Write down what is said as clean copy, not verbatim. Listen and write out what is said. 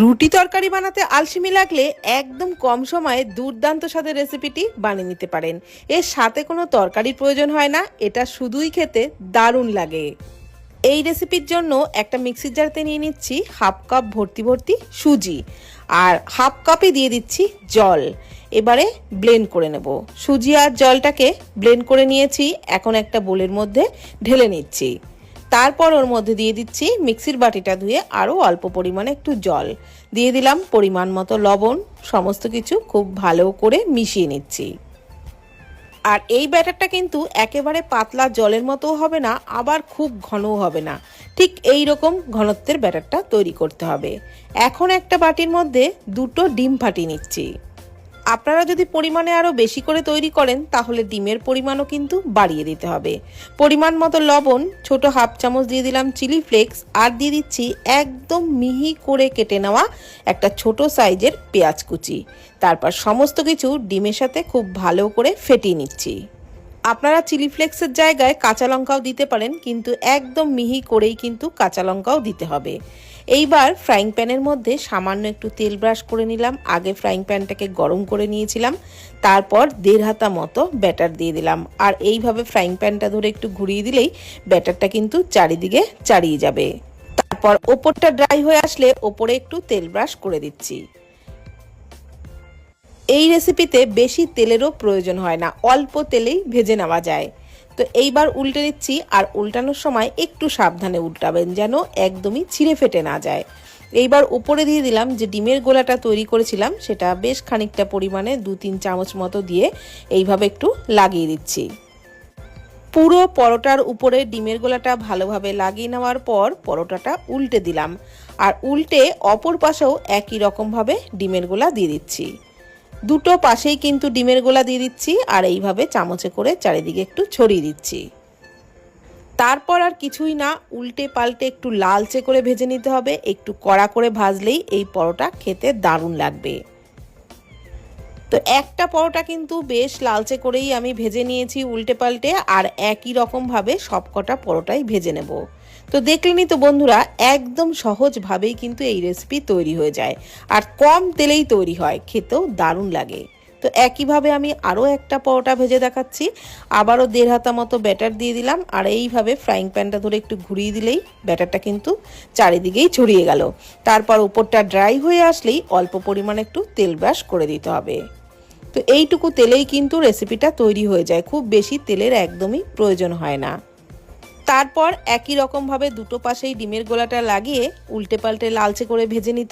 রুটি তরকারি বানাতে আলসেমি লাগলে একদম কম সময়ে দুর্দান্ত স্বাদের রেসিপিটি বানিয়ে নিতে পারেন। এর সাথে কোনো তরকারির প্রয়োজন হয় না, এটা শুধুই খেতে দারুণ লাগে। এই রেসিপির জন্য একটা মিক্সির জারতে নিয়ে নিচ্ছি হাফ কাপ ভর্তি ভর্তি সুজি, আর হাফ কাপে দিয়ে দিচ্ছি জল। এবারে ব্লেন্ড করে নেব। সুজি আর জলটাকে ব্লেন্ড করে নিয়েছি, এখন একটা বোলের মধ্যে ঢেলে নিচ্ছি। তারপর ওর মধ্যে দিয়ে দিচ্ছি মিক্সির বাটিটা ধুয়ে আরও অল্প পরিমাণে একটু জল দিয়ে দিলাম, পরিমাণ মতো লবণ। সমস্ত কিছু খুব ভালো করে মিশিয়ে নিচ্ছি। আর এই ব্যাটারটা কিন্তু একেবারে পাতলা জলের মতো হবে না, আবার খুব ঘনও হবে না, ঠিক এই রকম ঘনত্বের ব্যাটারটা তৈরি করতে হবে। এখন একটা বাটির মধ্যে দুটো ডিম ফাটিয়ে নিচ্ছি। আপনারা যদি পরিমাণে আরও বেশি করে তৈরি করেন তাহলে ডিমের পরিমাণও কিন্তু বাড়িয়ে দিতে হবে। পরিমাণ মতো লবণ, ছোট হাফ চামচ দিয়ে দিলাম চিলি ফ্লেক্স, আর দিয়ে দিচ্ছি একদম মিহি করে কেটে নেওয়া একটা ছোট সাইজের পেঁয়াজ কুচি। তারপর সমস্ত কিছু ডিমের সাথে খুব ভালো করে ফেটিয়ে নিচ্ছি। আপনারা চিলি ফ্লেক্সের জায়গায় কাঁচা লঙ্কাও দিতে পারেন, কিন্তু একদম মিহি করেই কিন্তু কাঁচা লঙ্কাও দিতে হবে। এইবার ফ্রাইং প্যানের মধ্যে সামান্য একটু তেল ব্রাশ করে নিলাম। আগে ফ্রাইং প্যানটাকে গরম করে নিয়েছিলাম, তারপর 1.5 হাতা মতো ব্যাটার দিয়ে দিলাম। আর এইভাবে ফ্রাইং প্যানটা ধরে একটু ঘুরিয়ে দিলেই ব্যাটারটা কিন্তু চারিদিকে চাড়িয়ে যাবে। তারপর ওপরটা ড্রাই হয়ে আসলে ওপরে একটু তেল ব্রাশ করে দিচ্ছি। এই রেসিপিতে বেশি তেলেরও প্রয়োজন হয় না, অল্প তেলেই ভেজে নেওয়া যায়। তো এইবার উল্টে দিচ্ছি, আর উল্টানোর সময় একটু সাবধানে উল্টাবেন যেন একদমই ছিঁড়ে ফেটে না যায়। এইবার উপরে দিয়ে দিলাম যে ডিমের গোলাটা তৈরি করেছিলাম, সেটা বেশ খানিকটা পরিমাণে 2-3 চামচ মতো দিয়ে এইভাবে একটু লাগিয়ে দিচ্ছি। পুরো পরোটার উপরে ডিমের গোলাটা ভালোভাবে লাগিয়ে নেওয়ার পর পরোটাটা উল্টে দিলাম, আর উল্টে অপর পাশেও একই রকমভাবে ডিমের গোলা দিয়ে দিচ্ছি। দুটো পাশেই কিন্তু ডিমের গোলা দিয়ে দিচ্ছি, আর এইভাবে চামচে করে চারিদিকে একটু ছড়িয়ে দিচ্ছি। তারপর আর কিছুই না, উল্টে পাল্টে একটু লালচে করে ভেজে নিতে হবে। একটু কড়া করে ভাজলেই এই পরোটা খেতে দারুণ লাগবে। তো একটা পরোটা কিন্তু বেশ লালচে করেই আমি ভেজে নিয়েছি উল্টে পাল্টে, আর একই রকমভাবে সবকটা পরোটাই ভেজে নেব। তো দেখলেনই তো বন্ধুরা, একদম সহজভাবেই কিন্তু এই রেসিপি তৈরি হয়ে যায়, আর কম তেলেই তৈরি হয়, খেতেও দারুণ লাগে। তো একইভাবে আমি আরও একটা পরোটা ভেজে দেখাচ্ছি। আবারও 1.5 হাতা মতো ব্যাটার দিয়ে দিলাম, আর এইভাবে ফ্রাইং প্যানটা ধরে একটু ঘুরিয়ে দিলেই ব্যাটারটা কিন্তু চারিদিকেই ছড়িয়ে গেল। তারপর উপরটা ড্রাই হয়ে আসলেই অল্প পরিমাণে একটু তেল ব্রাশ করে দিতে হবে। তো এইটুকু তেলেই কিন্তু রেসিপিটা তৈরি হয়ে যায়, খুব বেশি তেলের একদমই প্রয়োজন হয় না। তারপর একই রকমভাবে দুটো পাশেই ডিমের গোলাটা লাগিয়ে উল্টে পাল্টে লালচে করে ভেজে নিতে হবে।